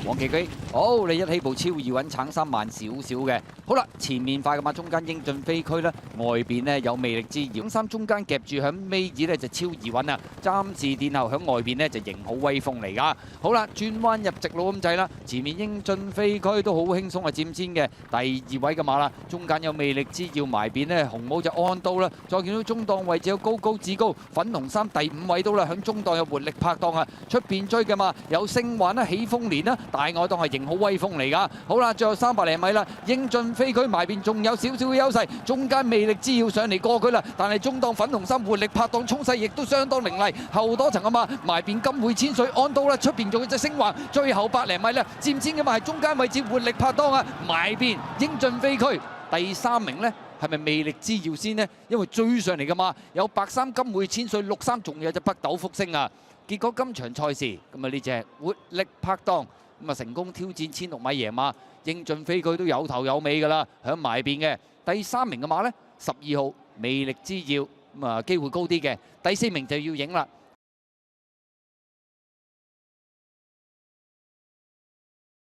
黃琪基，好，你一起步超易穩，橙衫慢少少嘅。好啦，前面快嘅馬，中間英進飛區啦，外邊呢有魅力之遙，橙衫中間夾住響尾二呢就超易穩啊，暫時殿後響外邊呢就型好威風嚟㗎。好啦，轉彎入直路咁滯啦，前面英進飛區都好輕鬆啊，佔先嘅第2位嘅馬啦，中間有魅力之遙埋邊呢，紅帽就安刀啦，再見到中檔位置有高高至高，粉紅衫第5位到啦，響中檔有活力拍檔啊，出邊追嘅嘛有星環啦、喜豐年啦，大外檔係型好威風嚟㗎。好啦，最後300零米啦，英進飛區埋邊仲有少少嘅優勢，中間魅力之遙上嚟過佢啦，但係中檔粉紅衫活力拍檔衝勢亦都相當凌厲，後多層啊嘛，埋邊金匯千歲安刀啦，出邊仲有隻星環，最後100零米啦，佔先嘅嘛係中間位置活力拍檔啊，埋邊英進飛區第3名呢。係咪魅力之遙先呢？因為追上嚟㗎嘛，有白衫金匯千歲，6衫仲有隻北斗福星啊！結果今場賽事咁啊呢隻活力拍檔咁啊成功挑戰1006米贏馬，英進飛區都有頭有尾㗎啦，響埋邊嘅第3名嘅馬呢，12號魅力之遙咁啊機會高啲嘅，第4名就要影啦。